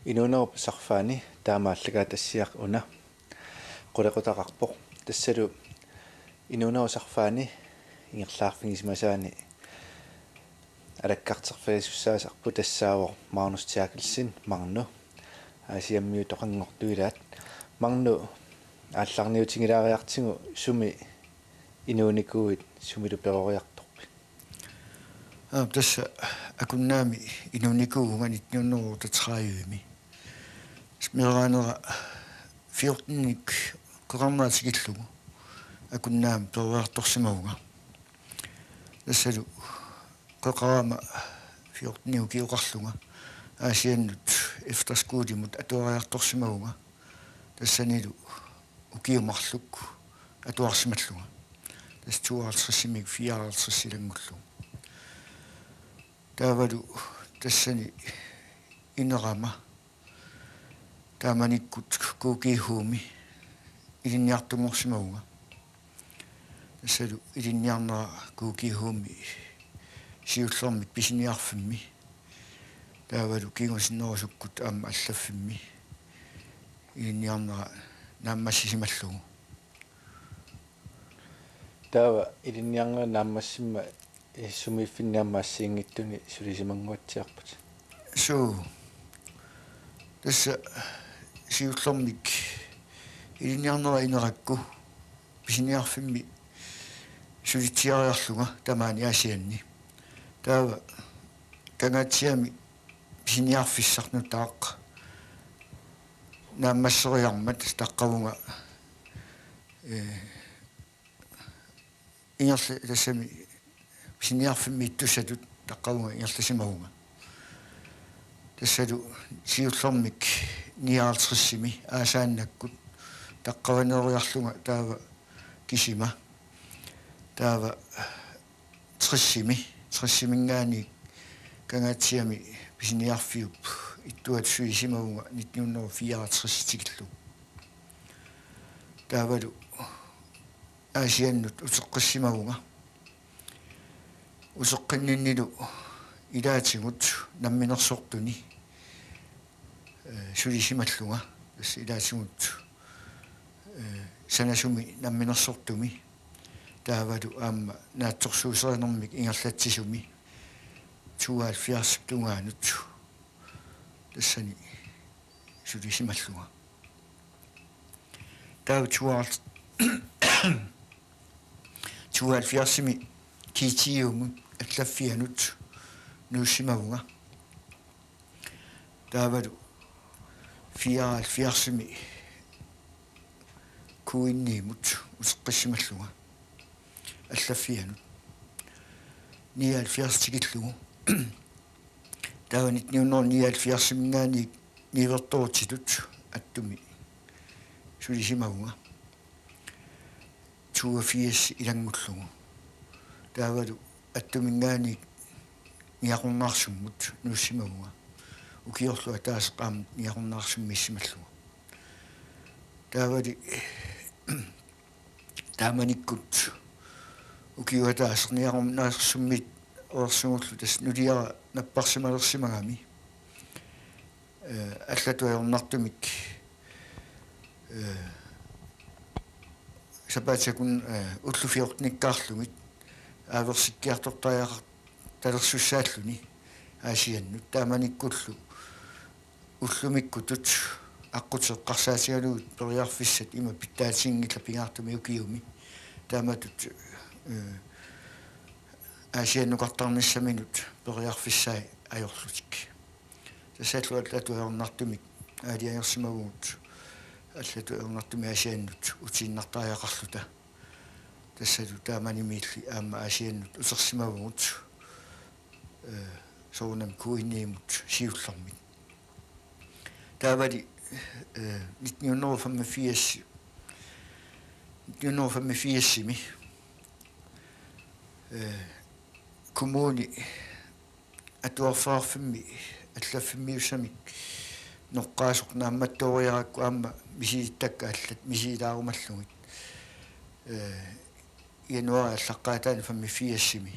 Inuunerp sarfaani taamaallagaa tassiaq una qulaqutaqarpoq tassalu inuuneru sarfaani ingerlaarfigismasaani alakkarterferisussaasarpu tassaavoq maanustiakilsin marnu aasiammiu toqanngortuilaat marnu aallarniutingilaariartigu sumi inuunikuit sumilu peroriartorpi tassa akunnaami inuunikuugunganit niunneru tatraayuimi smeraanera 14nik qeqarnaatigillugu akunnaami peroriartorsimaruga tassalu qeqarama 14niu kiuqarluga aasiannut efterskuulimut atuariartorsimaruga tassanilu ukiumarluk atuarsimalluga tastuartrissimik 4 taavalu tassani inerama taamanikkut kuukihuumi ilinniartumorsimaruga tassalu ilinniarnera kuukihuumi siullermik pisiniarfimmi taavalu kingusinnerusukkut aamma allaffimmi ilinniarnera naammassisimallugu taava ilinniarnera naammassimma sumiiffinniammaassiingittuni sulisimangguatsiarput tassa siullermik ilinniarnera inerakku pisiniarfimmi sulitsiariarluga tamaani aasianni taava kangatsiami pisiniarfissarnutaaq naammasseriarmat taqqavunga ingerli tassami pisiniarfimmi ittussatut taqqavunga ingerlasimaruga tassalu siullermik niaartrissimi aasaannakkut taqqavaneriarluga taava kisima taava trissimingaani kangatsiami pisiniarfiup ittuat suisimaruga 1964 taavalu aasiannut uteqqassimaruga useqqinninnilu ilaatigut namminersortuni sulisimalluga tassa ilaatigut sanasumi namminersortumi taavalu aamma naatsorsuuserinermik ingerlatsisumi 72 tungaanut tassani sulisimalluga taavu 72 kiitiumu allaffianut nuussimaruga taavalu 74 kuinniimut useqqassimalluga allaffianut 79 tigillugu tavanit niunner 79 mingaani niivertortitut attumi sulisimaruga 82 ilangullugu taavalu attumingaani niaqornaarsummut nuussimaruga ukiorlu ataaseqaam niaqornaarsummissиmallugu taavali taamanikkut ukiuataaseq niaqornaarsummit orsungullu tas nuliara napparsimalersimagami allatuajornartumik sapatsakun ullufiortnikkaarlugit aaversikkiartortariaq talersussaalluni aasiannut taamanikkullu ullumikkutut аққутеққарсаатигалугут периарфиссат има питтаатингилла пингаартуми укиуми тааматут аасианнуқартарниссаминут периарфиссаи ajorlutik тассааллуат атуернартумик аалиангерсимагуут аллатуернартуми аасианнут утииннартариақарлута тассалу тааманимиилли аама аасианнут усерсимагуут соонам куинниимут сиуллэрмит таавали 1985 kommuni atuarfaarfimmi allaffimmиусамик ноққаасоқ наамматтуориаракку аама мисиитакка аллат мисиилаарумаллугит януари аллаққаатаани 85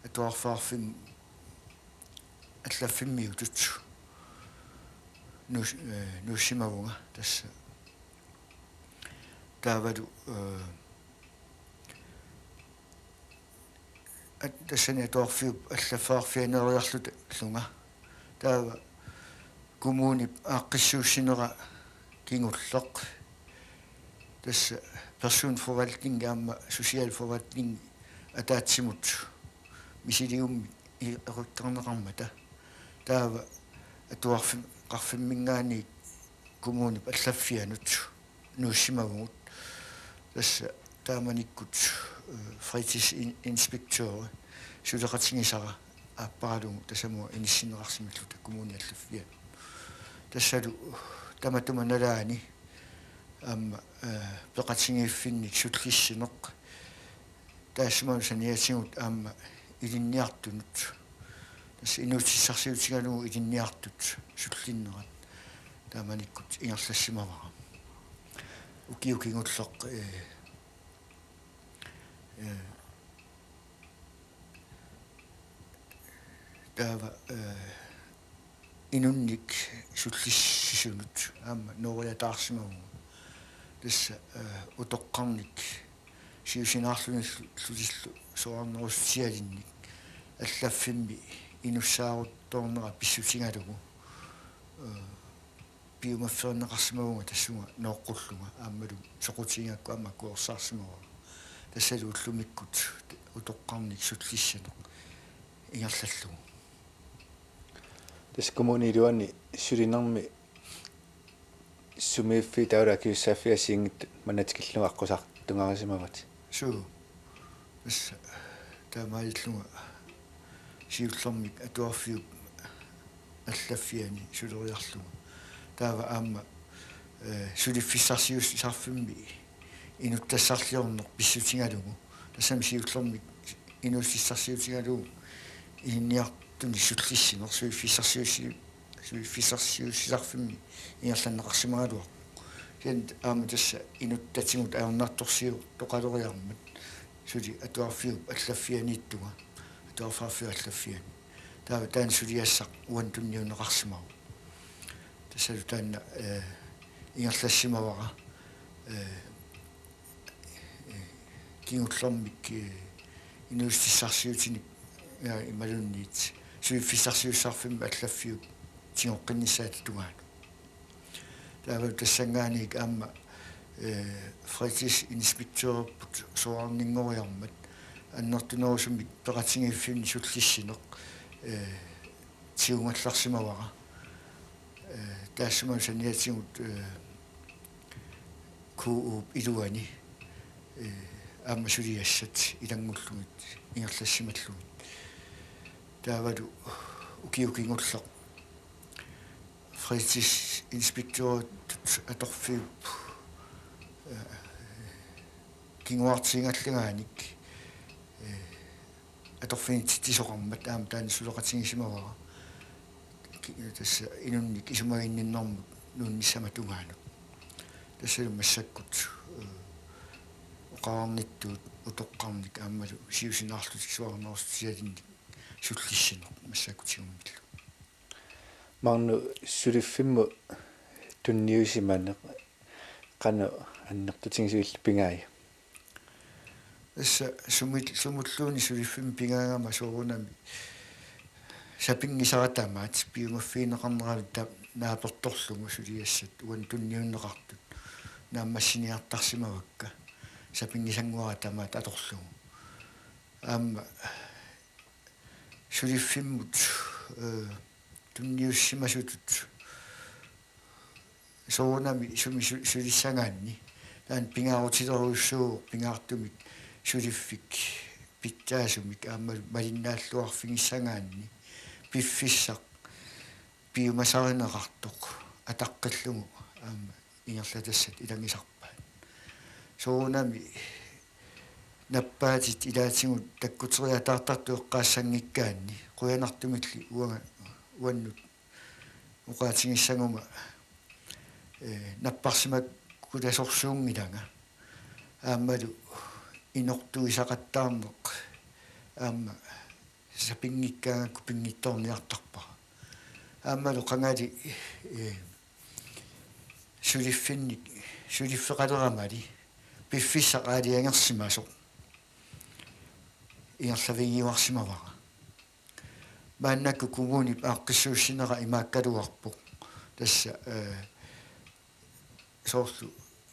atuarfaarfim allaffimmиутут nuussimavunga tassa taavalu тассани тоорфиуп аллафаарфианериарлута лунга таава коммуни ааққиссууссинера кингуллеқ тасса персонфорвалтнинг аама социалфорвалтнинг атаатсимут мисилиумми эқуттарнеқармата таава атуарфи қарфиммингаани коммуни аллаффианут нууссимагуут тасса тааманиккут fritidsinspektør сулеқатингисара ааппаралугу тасамуа иниссинеқарсимиллута коммуни аллаффиа тассалу таматуманалаани аама пеқатингииффинник суллиссинеқ таассаману саниатсигут аама илинниартунут тасса инуутиссарсиутигалугу илинниартут суллиннерат тааманиккут ингерлассимавара укиукингуллеқ таава инунник суллиссисунут аама нориатаарсимагу тасса утоққарник сиусинаарлуни лулиллу соорнеруссиалинник аллаффимми инуссааруттоорнера писсутингалугу биумаффернеқарсимагунга тассуга ноққуллуга аамалу соқутингакку аама куорсаарсимагу тассалу уллумиккут утоққарник суллиссанеқ ингерлаллугу тас коммуни илуани сулинерми сумииффи таулакиуссааффиасиингит манатикиллуга аққусаар тунгарисимават суу тасса таамаиллуга сиуллэрмик атуарфиуп аллаффиани сулериарлуга таава аама сулиффиссарсиуссарфимми инуттассарлиорнер писсутингалугу тассами сиуллэрмик инуссиссарсиутингалугу инниартуни суллиссинер суиффиссарсиуссарфимми ингерланнеқарсимагалуа кен аама тасса инуттатигут аернаарторсиу тоқалориармат сули атуарфиуп аллаффианииттуга атуарфаарфиу аллаффиани таава таан сулиассақ уантунниунеқарсимагу тассалу таанна ингерлассимавара кингуллэрмик инуустиссарсиутиник ималунниит суиффиссарсиуссарфимми аллаффиуп тингоққиннissaат тугаан таава тассангааник аама fritidsinspektør соорнингориармат аннертунерусумик пеқатингиффимни суллиссинеқ тиунгалларсимавара таассаман саниатсигут кууп илуани аама сулиассат илангуллугит ингерлассималлугит таавалу укиукингуллеқ fritidsinspektør аторфиуп кингуартингаллагааник аторфинит тисоқармат аама таани сулеқатингисимавара тасса инунник исумагинниннэрмут нуунниссама тугаана тассалу массаккут оқаарниттуут утоққарник аамалу сиусинаарлутик суарнерустиалинник суллиссинер массаккутигуммиллу марну сулиффимму тунниусимане qanu аннертутингисуилл пингаи тасса сумуллууни сулиффим пингаангама соорунами сапингисаратаамаат пиумаффиинеқарнералу нааперторлугу сулиассат уан тунниуннеқартут нааммассиниартарсимавакка сапингисангуаратаамаат аторлугу аама сулиффиммут тунниуссимасутут соорунами сулиссангаанни таан пингаарутилеруссуу пингаартумик сулиффик питтаасумик аама малиннааллуарфигиссангаанни пиффиссақ пиумасаринеқартоқ атаққиллугу аама ингерлатассат илангисарпаат соорунами наппаатит илаатингут таккутериатаартартуэққаассангиккаанни қуянартумилли уаннут уқаатингиссангума наппарсимак куласорсуунгилага аамалу инортуисақаттаарнеқ аама сапингиккаагакку пингитторниартарпара аамалу қангали suliffinnik suliffeqaleramali piffissaqaaliangersimasoq ingerlavigiuarsimavara maannakku kumuni aaqqissuussinera imaakkaluarpoq tassa soorlu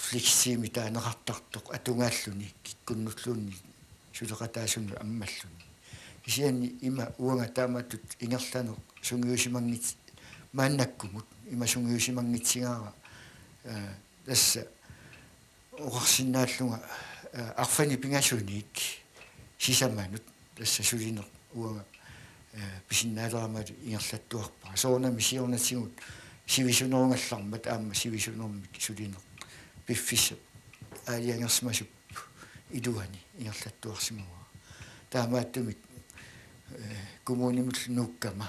flexiimi taaneqartartoq atungaalluni kikkunnulluunni suleqataasunu ammalluni isianni ima uanga taamatut ingerlaneq sungiusimangit maannakkumut ima sungiusimangitsigaara tassa uqarsinnaallunga arfani pingasuniik sisamanut tassa sulineq uanga pisinnaaleramatu ingerlattuarpara soornami siornatigut sivisunerungallarmat aamma sivisunermik sulineq piffissa aaliangersmasup iluani ingerlattuarsimava taamaattumik kommunimut nuukkama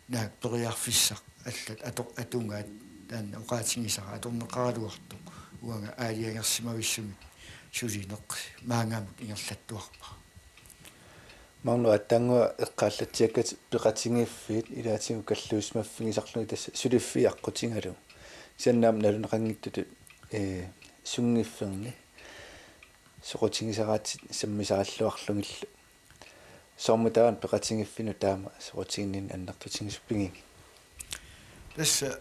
naak periarfissaq аллат атунгаат таанна оqaатингисара аторнеқаралуартоq уанга аалиангерсимависсумик сулинеқ маангаамут ингерлаттуарпара мангу аттангуа эққааллатсиаккат пеқатингиффиит илаатигу каллуусмаффигисарлуги тасса сулиффи аққутингалу сианнаам налунеқангиттут сунгифферни соқутингисараатит саммисараллуарлугиллу соормутаан пеқатингиффину таама соқутингиннин аннартутингисуппиги тасса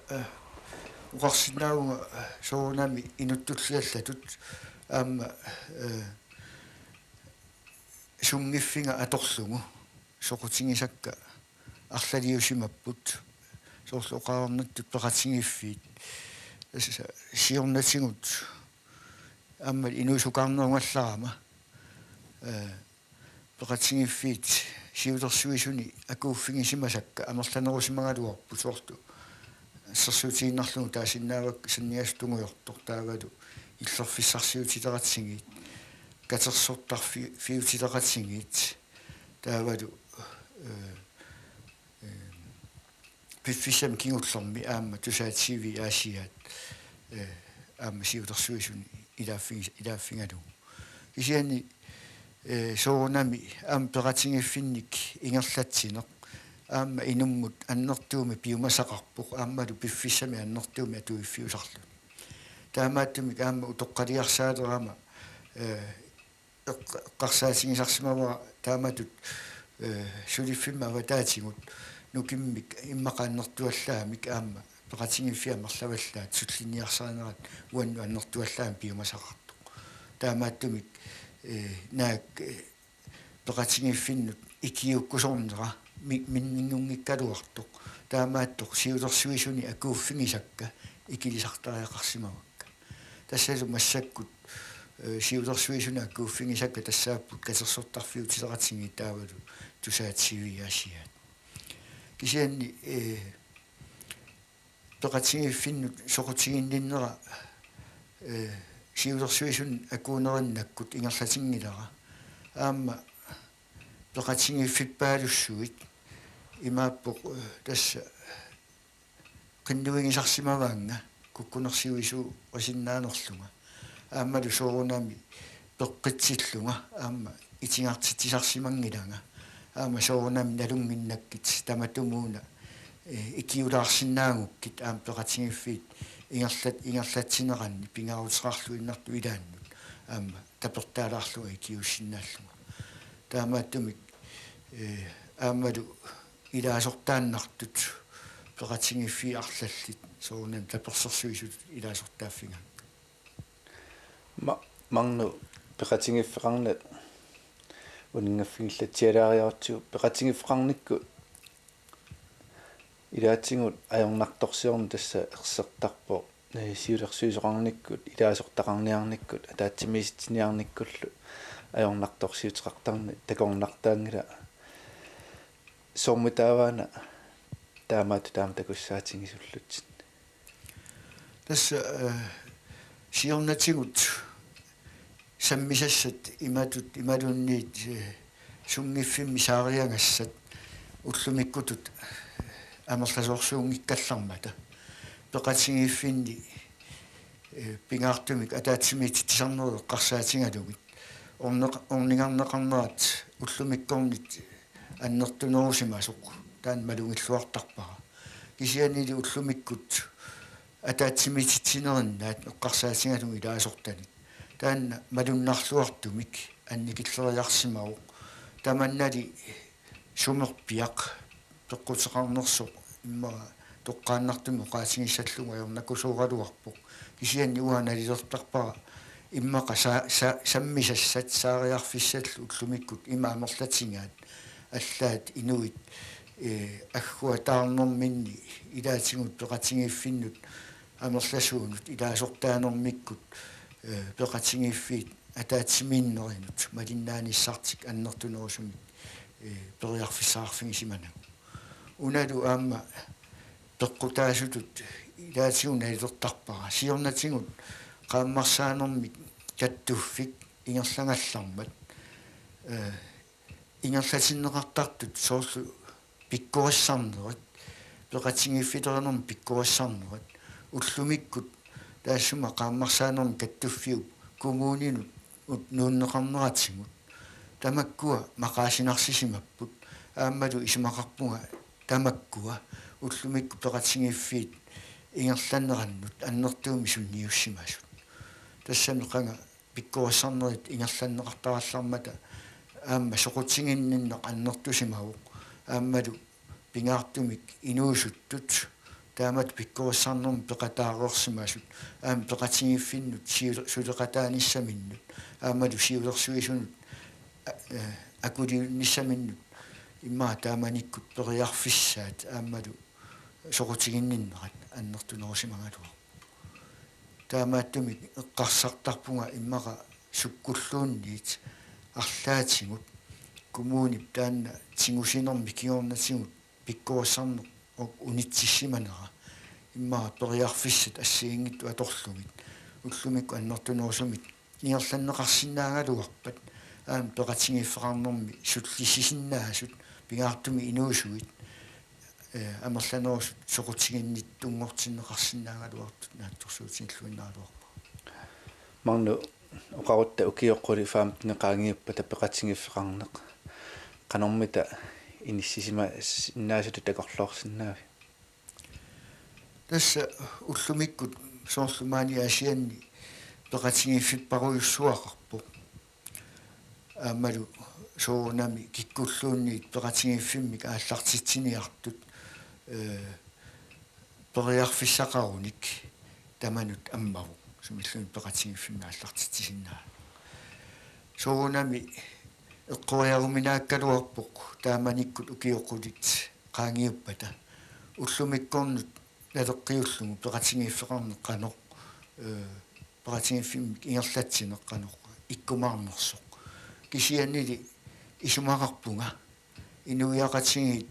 уқарсинаагунга соорунами инуттуллиаллатут аама сунгиффинга аторлугу соқутингисакка арлалиусимаппут соорлуқарнаттут пеқатингиффиит тасса сиорнатингут аама инуусукаарнеругалларама пеқатингиффиит сиулерсуисуни акууффигисимасакка амерланерусимагалуарпу соорту сэрсуутииннарлугу таасиннаавак санниастунгуйортор таавалу иллерфиссарсиутилератсигиит катерсортарфи фиутилератсигиит таавалу пиффисам кингуллерми аама тусаатсиви аасиаат аама сиулерсуисуни илааффингалу кисиани соорунами аама пеқатингиффинник ингерлатсинеқ аама инуммут аннертууми пиумасақарпоқ аамалу пиффиссами аннертууми атуиффиусарлу таамааттумик аама утоққалиарсаалерама эққарсаатингисарсимава тааматут сулиффимма аватаатигут нукиммик иммақааннертуаллаамик аама пеқатингиффиамерлаваллаат суллиниарсаанерат уанну аннертуаллаам пиумасақартоқ таамааттумик наак пеқатингиффиннут икиуккусорнера миннингунгиккалуартоқ таамааттоқ сиулерсуисуни акууффигисакка икилисартариақарсимавакка тассалу массаккут сиулерсуисуни акууффигисакка тассааппут катерсортарфиутилератсиги таавалу тусаатсивиаасиаат кисианни пеқатингиффиннут соқутигинниннера сиулерсуисун акуунериннаккут ингерлатингилара аама пеқатингиффиппаалуссуит имааппоқ тасса қиннуигисарсимаваанга куккунерсиуису осиннаанерлунга аамалу соорунами пеққитсиллунга аама итингартитсисарсимангилага аама соорунами налунгиннаккит таматумууна икиулаарсинаагуккит аама пеқатингиффиит ингерлатсинеранни пингаарутеқарлу иннарту илааннут аама тапертаалаарлуга икиуссиннааллуга таамааттумик аамалу илаасортааннартут пеқатингиффи арлаллит соорунам таперсерсуисут илаасортааффига мангну пеқатингиффеқарнат унингafфигиллатсиалаариартигу пеқатингиффеқарникку илаатсигут аёрнарторсиорн тасса ерсертарпо сиулерсуисоқарниккут илаасортақарниарниккут атаатсимиситсиниарниккуллу аёрнарторсиутеқартарни такорнартаангила соормутааваана таамаату таама такуссаатингисуллутсит тасса сиорнатигут саммисассат ималунниит сунгиффимми саариангассат уллумиккутут амерласоорсуунгиккаллармата пеқатингиффинни пингаартумик атаатсимиитсарнеру эққарсаатингалугит орнингарнеқарнерат уллумиккорнит аннертунерусимасоқ таан малунгиллуартарпара кисианили уллумиккут атаатсимититсинериннаат эққарсаатингалуг илаасортаник таанна малуннарлуартумик анникиллериарсимавоқ таманнали сумерпиақ тоққутеқарнерсоқ иммара тоққааннартуми оқаатингиссаллуга аернакусууралуарпоқ кисианни уаналилертарпара иммақа саммисассат саариарфиссаллу уллумиккут имаамерлатингаат аллаат инуит аггуа таарнэрминни илаатингут пеқатингиффиннут амерласуунут илаасортаанермиккут пеқатингиффиит атаатсимииннеринут малиннааниссартик аннертунерусумик периарфиссаарфингисиманагу уналу аама пеққутаасутут илаатигун алилертарпара сиорнатингут qaammarsaanермик каттуффик ингерлангаллармат ингерлатиннеқартартут соорлу пиккуассарнерат пеқатингиффилернерм пиккуассарнерат уллумиккут таассума qaammarsaanерм каттуффиу кумуунинут нууннеқарнератсигут тамаккуа мақаасинарсисимаппут ааммалу исмақарпуга тамаккуа уллумикку пеқатингиффиит ингерланнераннут аннертууми сунниуссимасут тассамеқанга пиккуассарнерит ингерланнеқартараллармата аама соқутсигинниннеқ аннертусимавоқ ааммалу пингаартумик инуусуттут таамат пиккуассарнерм пеқатаарерсимасут аама пеқатингиффиннут сулеқатааниссаминнут аамалу сиулерсуисунут акулиунниссаминнут иммаа тааманиккут периарфиссаат аамалу соқутигинниннерат аннертунерусимагалуа таамааттумик эққарсартарпунга иммаqa суккуллуунниит арлаатингут кумуунип таанна тингусинерми киорнатингут пиккуассарнеқ унитсиссиманера иммаа периарфиссат ассиингитту аторлумит уллумикку аннертунерусумит ингерланнеқарсинаагалуарпат аам пеқатингиффеқарнерми суллиссисиннаасут пингаартуми инуусуит амерланерус соқутигиннит тунгортиннеқарсинаагалуартут наатторсуутингиллуиннаалуарпа мангну оқарутта укиоққули фаамтнеқаангиуппа тапеқатингиффеқарнеқ канормита иниссисима иннаасуту такорлоорсинаави тасса уллумиккут соорлумаани асианни пеқатингиффиппаруйуссуақарпо аамалу соонами киккуллуунниит пеқатингиффиммик ааллартитсиниартут периарфиссақаруник таманут аммаву сумиллуни пеқатингиффимми ааллартитсиннаа соонами эққуяаруминааккалуарпоқ тааманиккут укиоқулит qaangiuppata уллумиккорнут налеққиуллугу пеқатингиффеқарнеқ қанеқ пеқатингиффиммик ингерлатсинеқ қанеқ иккумаарнерсоқ кисианнили исумақарпунга инуиақатсигит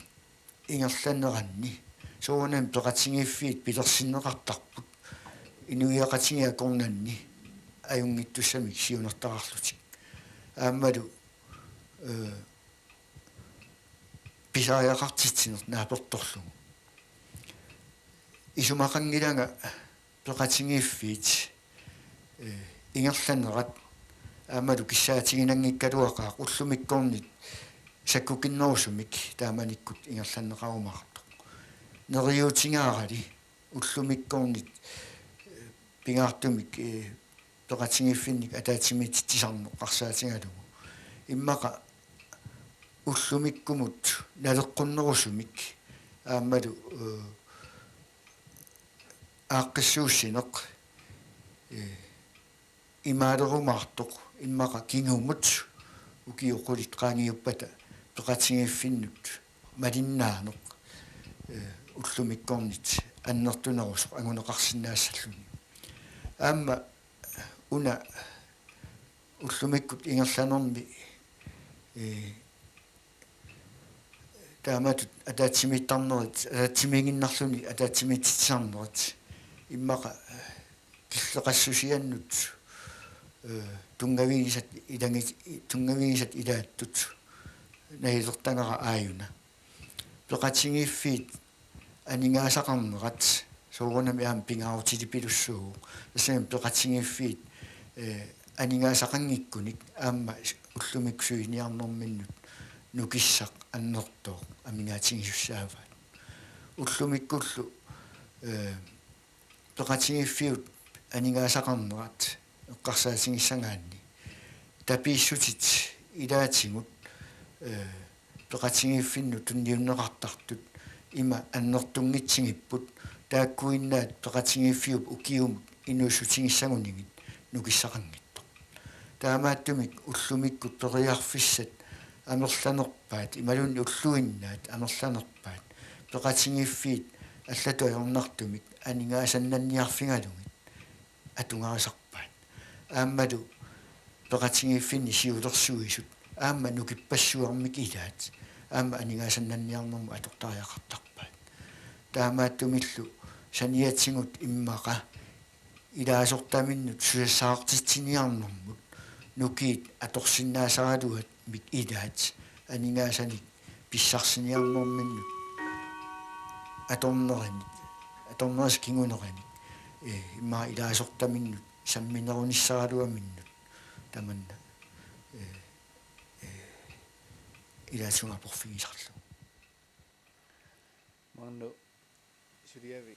ингерланнеранни соонам пеқатингиффиит пилерсиннеқартарпут инуиақатсигиа корнанни аюнгиттуссамик сиунертарарлутик ааммалу писааяқартитсинер нааперторлугу исумақангилага пеқатингиффиит ингерланнерат аамалу киссаатигинангиккалуақаа уллумиккорнит саккукиннерусумик тааманиккут ингерланнеқарумаартоқ нериутингаарали уллумиккорнит пингаартумик пеқатингиффинник атаатимититсисарнеқ қарсаатингалугу иммақа уллумиккумут налеққуннерусумик аамалу ааққиссууссинеқ имаалерумаартоқ иммаqa кингумут укиоқулит qaangiuppata пеқатингиффиннут малиннаанеқ уллумиккорнит аннертунерусоқ агунеқарсинаассаллуни аама уна уллумиккут ингерланерми тааматут атаатсимиттарнерит атаатсимигиннарлуни атаатсимитсарнерит иммаqa киллеқассусианнут тунгавигисат илааттут наилертангара ааюна пеқатингиффиит анингаасақарнерат соорунами аам пингаарутилипилуссуу тассам пеқатингиффиит анингаасақангиккуник аама уллумиксуиниарнэрминнут нукиссақ аннертоо амингаатингиссааваат уллумиккуллу peqatingiffiut aningaasaqarnerat eqqarsaatigissangaanni tapiissutit ilaatingut peqatingiffinnu tunniunneqartartut ima annertungitsigipput taakkuinnaat peqatingiffiup ukiumut inuussutigissangunigit nukissaqangitto taamaattumik ullumikkut periarfissat amerlanerpaat imalunni ulluinnaat amerlanerpaat peqatingiffiit аллатуйорнартумик анигаасаннанниарфингалугит атунгаасарпаат ааммалу пеқатингиффинни сиулерсуисут аама нукиппассуармик илаат аама анигаасаннанниарнэрму атортариақартарпаат таамааттумиллу саниатсигут иммақа илаасортаминнут суссаартитсиниарнэрмут нукиит аторсиннаасаралуат мик илаат анигаасаник писсарсиниарнэрминнут аторнерас кингунераник имма илаасортаминнут самминеруниссаралуаминнут таманна илаасунга порфигисарлу манну суриави